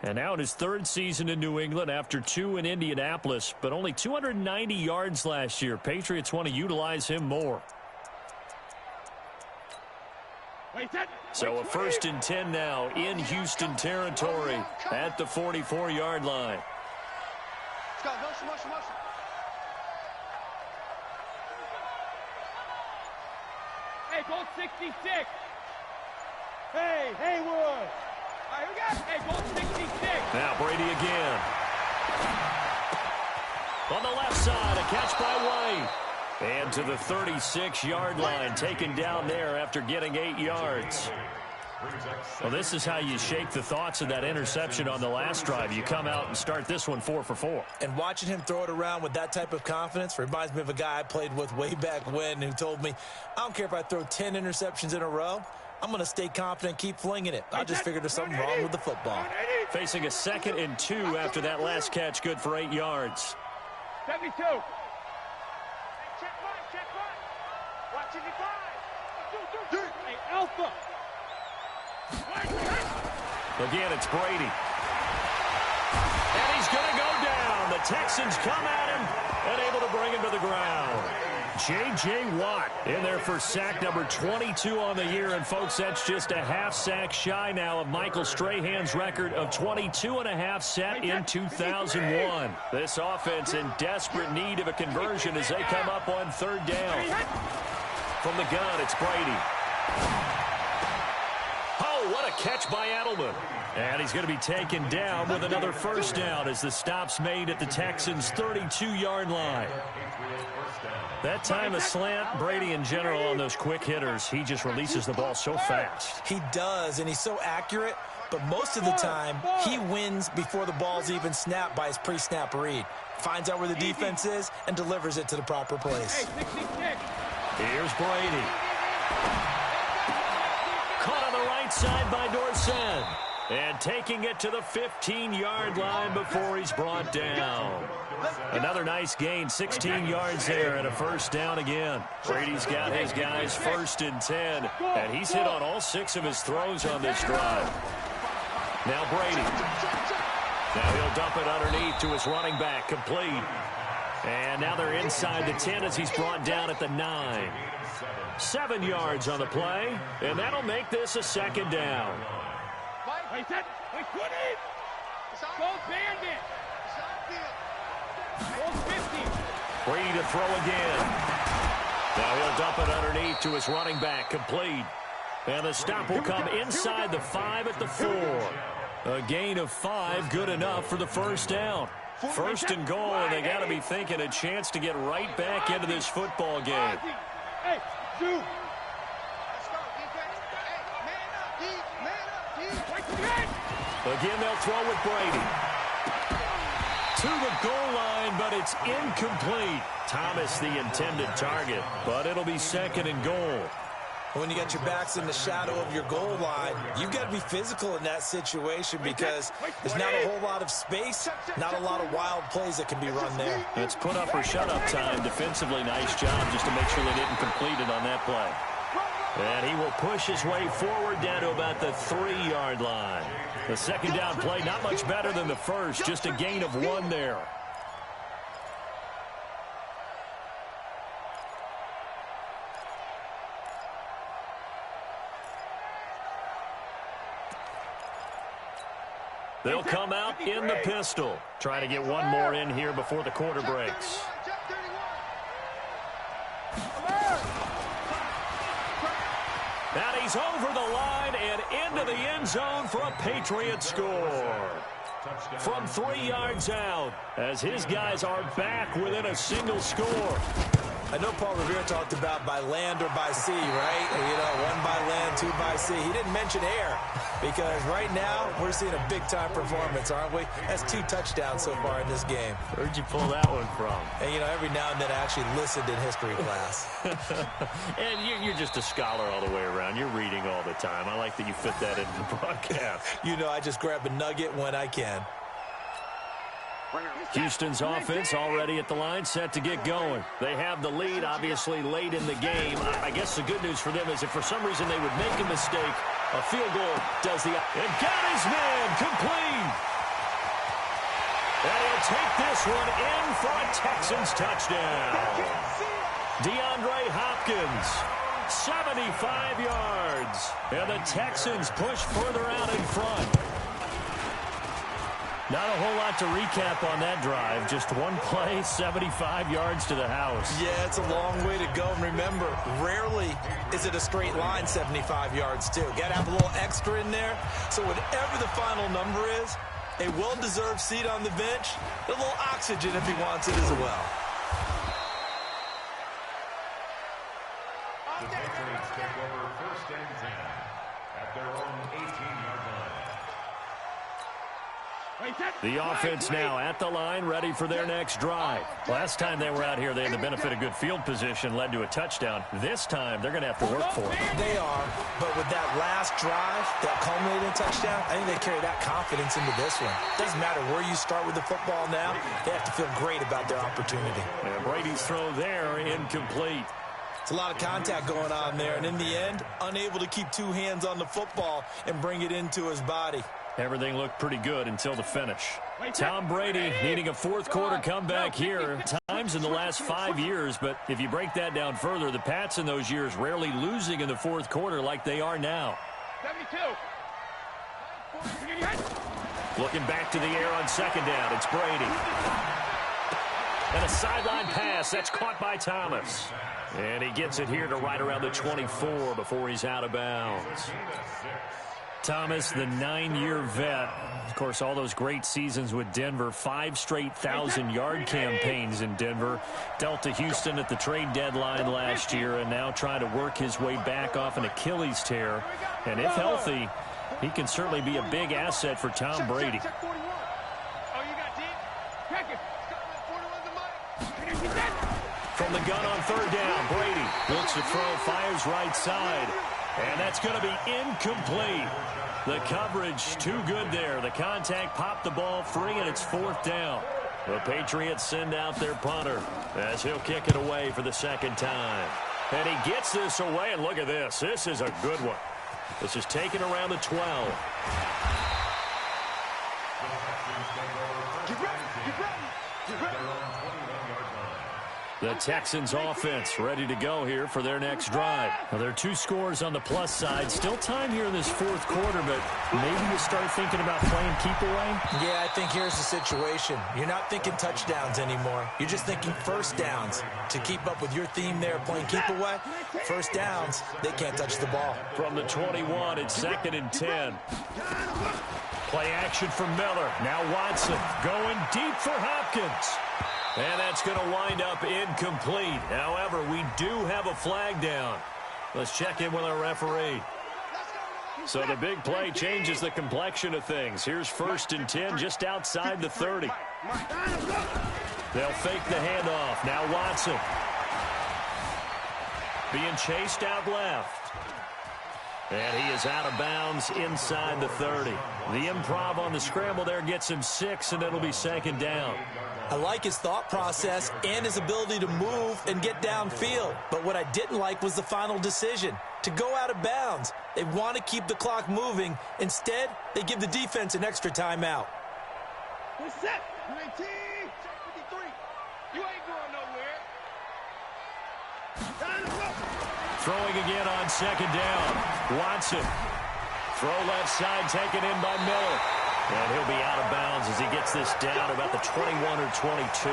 And now in his 3rd season in New England after 2 in Indianapolis, but only 290 yards last year. Patriots want to utilize him more. So a 1st and 10 now in Houston territory at the 44-yard line. Hey, goal 66. Hey, Haywood. All right, we got. Hey, goal 66. Now Brady again. On the left side, a catch by White. And to the 36-yard line, taken down there after getting 8 yards. Well, this is how you shake the thoughts of that interception on the last drive. You come out and start this one 4 for 4. And watching him throw it around with that type of confidence reminds me of a guy I played with way back when who told me, I don't care if I throw 10 interceptions in a row. I'm going to stay confident, keep flinging it. I just figured there's something wrong with the football. Facing a 2nd and 2 after that last catch, good for 8 yards. 72. Check one, check one. Watch it, 5. Hey, Alpha. Again, it's Brady. And he's going to go down. The Texans come at him and able to bring him to the ground. J.J. Watt in there for sack number 22 on the year. And, folks, that's just a half sack shy now of Michael Strahan's record of 22.5 set in 2001. This offense in desperate need of a conversion as they come up on 3rd down. From the gun, it's Brady. Oh, what a catch by Edelman. And he's going to be taken down with another 1st down as the stop's made at the Texans' 32-yard line. That time a slant, Brady in general on those quick hitters, he just releases the ball so fast. He does, and he's so accurate, but most of the time he wins before the ball's even snapped by his pre-snap read. Finds out where the defense is and delivers it to the proper place. Here's Brady. Caught on the right side by Dorsett. And taking it to the 15-yard line before he's brought down. Another nice gain, 16 yards there and a 1st down again. Brady's got his guys 1st and 10, and he's hit on all 6 of his throws on this drive. Now Brady. Now he'll dump it underneath to his running back, complete. And now they're inside the 10 as he's brought down at the 9. 7 yards on the play, and that'll make this a 2nd down. Brady to throw again. Now he'll dump it underneath to his running back, complete. And the stop will come inside the 5 at the 4. A gain of 5, good enough for the 1st down. 1st and goal, and they got to be thinking a chance to get right back into this football game. Again, they'll throw with Brady. To the goal line, but it's incomplete. Thomas the intended target, but it'll be 2nd and goal. When you got your backs in the shadow of your goal line, you've got to be physical in that situation because there's not a whole lot of space, not a lot of wild plays that can be run there. It's put up or shut up time. Defensively, nice job just to make sure they didn't complete it on that play. And he will push his way forward down to about the 3-yard line. The 2nd down play, not much better than the 1st, just a gain of 1 there. They'll come out in the pistol. Try to get one more in here before the quarter breaks. And he's over the line and into the end zone for a Patriot score. From 3 yards out, as his guys are back within a single score. I know Paul Revere talked about by land or by sea, right? You know, 1 by land, 2 by sea. He didn't mention air because right now we're seeing a big-time performance, aren't we? That's 2 touchdowns so far in this game. Where'd you pull that one from? And, you know, every now and then I actually listened in history class. And you're just a scholar all the way around. You're reading all the time. I like that you fit that into the broadcast. You know, I just grab a nugget when I can. Houston's offense already at the line, set to get going. They have the lead, obviously, late in the game. I guess the good news for them is if for some reason they would make a mistake, a field goal does the... And got his man complete! And he'll take this one in for a Texans touchdown. DeAndre Hopkins, 75 yards. And the Texans push further out in front. Not a whole lot to recap on that drive. Just one play, 75 yards to the house. Yeah, it's a long way to go. And remember, rarely is it a straight line 75 yards, too. Got to have a little extra in there. So whatever the final number is, a well-deserved seat on the bench, a little oxygen if he wants it as well. The Patriots take over 1st and 10 at their own 18-yard line. The offense now at the line, ready for their next drive. Last time they were out here, they had the benefit of good field position, led to a touchdown. This time, they're going to have to work for it. They are, but with that last drive, that culminating touchdown, I think they carry that confidence into this one. Doesn't matter where you start with the football now, they have to feel great about their opportunity. And Brady's throw there, incomplete. It's a lot of contact going on there, and in the end, unable to keep two hands on the football and bring it into his body. Everything looked pretty good until the finish. Tom Brady needing a fourth-quarter comeback here. Times in the last 5 years, but if you break that down further, the Pats in those years rarely losing in the fourth quarter like they are now. 72. Looking back to the air on second down, it's Brady. And a sideline pass, that's caught by Thomas. And he gets it here to right around the 24 before he's out of bounds. Thomas, the 9-year vet. Of course, all those great seasons with Denver. 5 straight 1,000-yard campaigns in Denver. Dealt to Houston at the trade deadline last year and now trying to work his way back off an Achilles tear. And if healthy, he can certainly be a big asset for Tom Brady. From the gun on third down, Brady looks to throw, fires right side. And that's going to be incomplete. The coverage too good there. The contact popped the ball free, and it's 4th down. The Patriots send out their punter as he'll kick it away for the second time. And he gets this away, and look at this. This is a good one. This is taken around the 12. The Texans offense ready to go here for their next drive. Well, there are 2 scores on the plus side. Still time here in this fourth quarter, but maybe you start thinking about playing keep away? Yeah, I think here's the situation. You're not thinking touchdowns anymore. You're just thinking first downs. To keep up with your theme there, playing keep away, first downs, they can't touch the ball. From the 21, it's 2nd and 10. Play action for Miller. Now Watson going deep for Hopkins. And that's going to wind up incomplete. However, we do have a flag down. Let's check in with our referee. So the big play changes the complexion of things. Here's 1st and 10 just outside the 30. They'll fake the handoff. Now Watson. Being chased out left. And he is out of bounds inside the 30. The improv on the scramble there gets him 6, and it'll be 2nd down. I like his thought process and his ability to move and get downfield. But what I didn't like was the final decision, to go out of bounds. They want to keep the clock moving. Instead, they give the defense an extra timeout. We're set. 19. Check 53. You ain't going nowhere. Throwing again on 2nd down. Watson. Throw left side taken in by Miller. And he'll be out of bounds as he gets this down about the 21 or 22.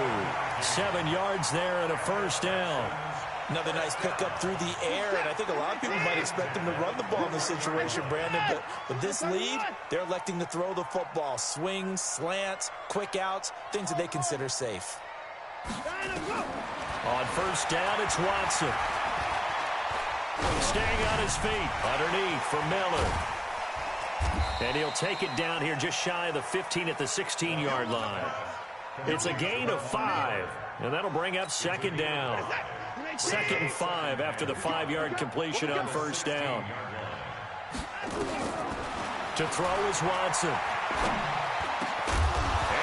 7 yards there and a 1st down. Another nice pickup through the air, and I think a lot of people might expect them to run the ball in this situation, Brandon. But with this lead, they're electing to throw the football. Swings, slants, quick outs, things that they consider safe. On 1st down, it's Watson. Staying on his feet. Underneath for Miller. And he'll take it down here just shy of the 15 at the 16-yard line. It's a gain of 5, and that'll bring up 2nd down. 2nd and 5 after the 5-yard completion on 1st down. To throw is Watson. And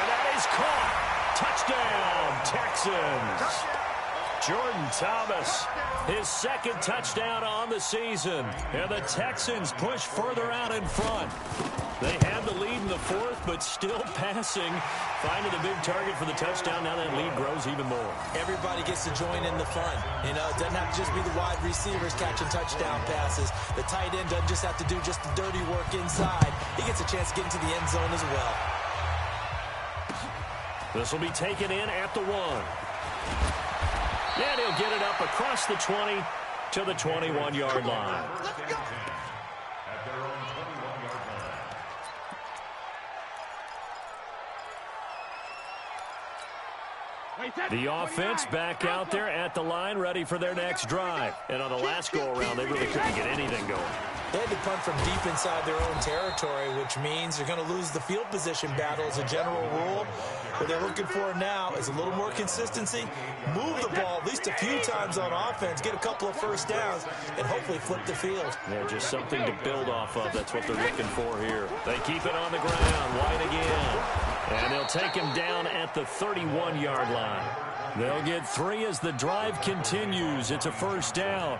that is caught. Touchdown, Texans. Jordan Thomas, his 2nd touchdown on the season. And the Texans push further out in front. They had the lead in the 4th, but still passing. Finding the big target for the touchdown. Now that lead grows even more. Everybody gets to join in the fun. You know, it doesn't have to just be the wide receivers catching touchdown passes. The tight end doesn't just have to do just the dirty work inside. He gets a chance to get into the end zone as well. This will be taken in at the 1. And he'll get it up across the 20 to the 21-yard line. At their own 21-yard line. The offense back out there at the line, ready for their next drive. And on the last go-around, they really couldn't get anything going. They had to punt from deep inside their own territory, which means they're going to lose the field position battle as a general rule. What they're looking for now is a little more consistency, move the ball at least a few times on offense, get a couple of first downs, and hopefully flip the field. Yeah, just something to build off of. That's what they're looking for here. They keep it on the ground. White again. And they'll take him down at the 31-yard line. They'll get 3 as the drive continues. It's a first down.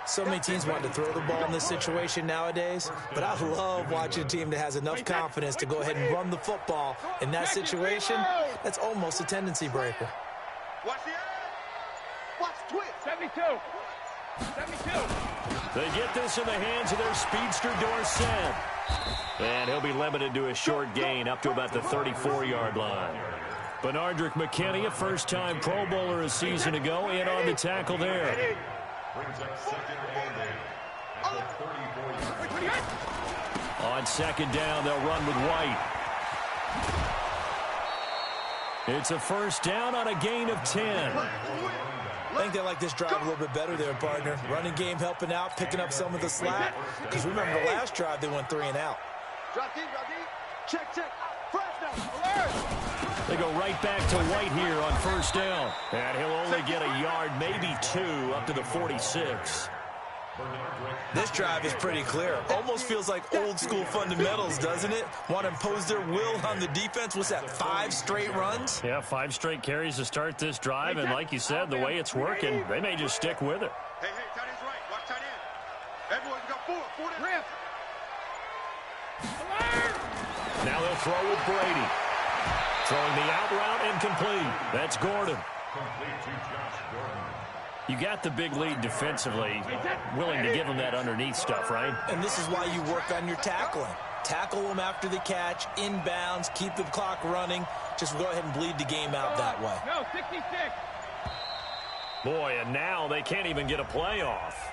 So many teams want to throw the ball in this situation nowadays, but I love watching a team that has enough confidence to go ahead and run the football. In that situation, that's almost a tendency breaker. Watch the watch twist. 72. 72. They get this in the hands of their speedster Dorsett. And he'll be limited to a short gain up to about the 34-yard line. Benardrick McKinney, a first-time Pro Bowler a season ago, in on the tackle there. Brings up second and 8 at the 34-yard line. On second down, they'll run with White. It's a first down on a gain of 10. I think they like this drive a little bit better there, partner. Running game helping out, picking up some of the slack. Because remember the last drive, they went 3 and out. Drop deep, drop deep. Check, check. Fresh down. Alert. They go right back to White here on first down. And he'll only get a yard, maybe 2, up to the 46. This drive is pretty clear. Almost feels like old school fundamentals, doesn't it? Want to impose their will on the defense. What's that, 5 straight runs? Yeah, 5 straight carries to start this drive. And like you said, the way it's working, they may just stick with it. Hey, tight end's right. Watch tight end. Everyone's got 4 to rip. Now they'll throw with Brady. Throwing the out route incomplete. That's Gordon. Complete to Josh Gordon. You got the big lead defensively. Willing to give them that underneath stuff, right? And this is why you work on your tackling. Tackle them after the catch, inbounds, keep the clock running. Just go ahead and bleed the game out that way. No, 66. Boy, and now they can't even get a play off.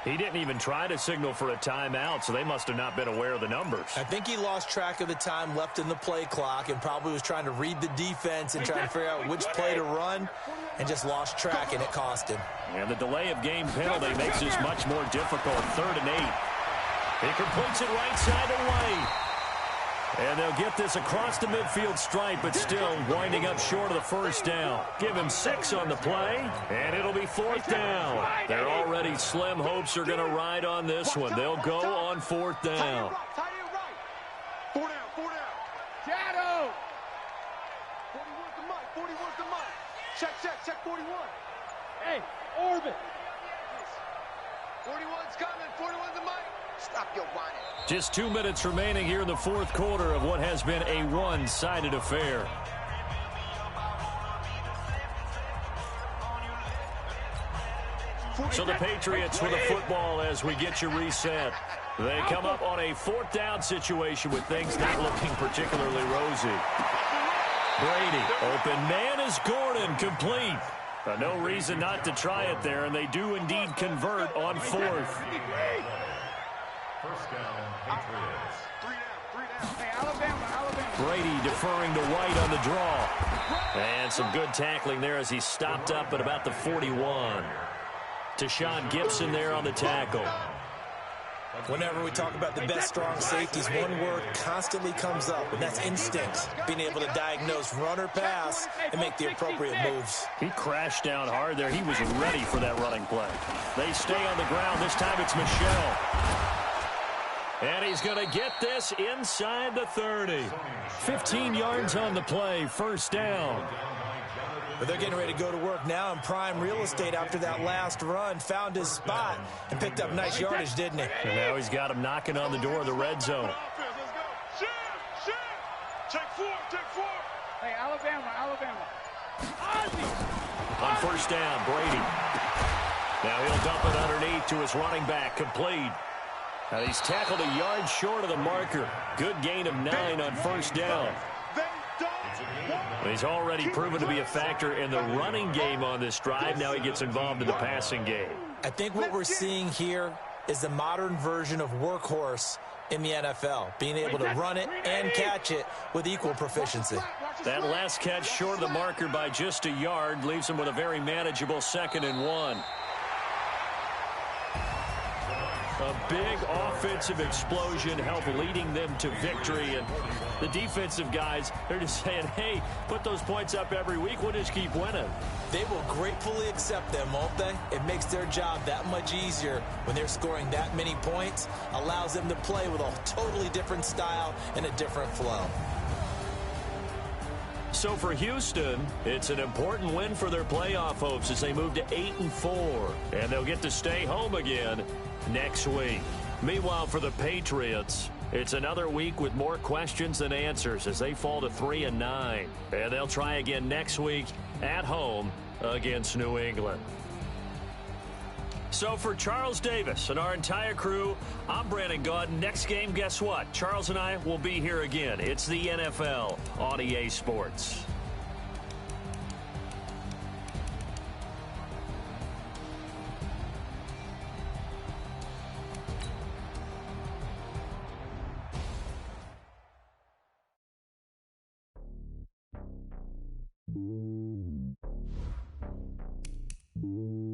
He didn't even try to signal for a timeout, so they must have not been aware of the numbers. I think he lost track of the time left in the play clock and probably was trying to read the defense and trying to figure out which play to run and just lost track, and it cost him. And the delay of game penalty makes this much more difficult. 3rd and 8. He completes it right side away. And they'll get this across the midfield stripe, but still winding up short of the first down. Give him 6 on the play, and it'll be 4th down. Their already slim hopes are going to ride on this one. They'll go on 4th down. Tight end right. 4 down, 4 down. Shadow. 41's the mic, 41's the mic. Check 41. Hey, orbit. 41's coming, 41's the mic. Stop your whining. Just 2 minutes remaining here in the 4th quarter of what has been a one-sided affair. So the Patriots with a football as we get you reset. They come up on a 4th down situation with things not looking particularly rosy. Brady, open man is Gordon, complete. No reason not to try it there, and they do indeed convert on 4th. First down, Patriots. 3 down. Hey, Alabama. Brady deferring to White on the draw. And some good tackling there as he stopped up at about the 41. Tashawn Gibson there on the tackle. Whenever we talk about the best strong safeties, one word constantly comes up, and that's instinct. Being able to diagnose run or pass and make the appropriate moves. He crashed down hard there. He was ready for that running play. They stay on the ground. This time it's Michel. And he's going to get this inside the 30. 15 yards on the play, first down. But they're getting ready to go to work now in prime real estate after that last run. Found his spot and picked up nice yardage, didn't he? And now he's got him knocking on the door of the red zone. Check 4. Hey, Alabama. On first down, Brady. Now he'll dump it underneath to his running back, complete. Now he's tackled a yard short of the marker. Good gain of 9 on first down. They don't He's already proven to be a factor in the running game on this drive. Now he gets involved in the passing game. I think what we're seeing here is the modern version of workhorse in the NFL, being able to run it and catch it with equal proficiency. That last catch short of the marker by just a yard leaves him with a very manageable 2nd and 1. A big offensive explosion helped leading them to victory. And the defensive guys, they're just saying, hey, put those points up every week. We'll just keep winning. They will gratefully accept them, won't they? It makes their job that much easier when they're scoring that many points. Allows them to play with a totally different style and a different flow. So for Houston, it's an important win for their playoff hopes as they move to 8-4. And they'll get to stay home again next week. Meanwhile, for the Patriots, it's another week with more questions than answers as they fall to 3-9. And they'll try again next week at home against New England. So for Charles Davis and our entire crew, I'm Brandon Gaudin. Next game, guess what? Charles and I will be here again. It's the NFL on EA Sports. Mm-hmm.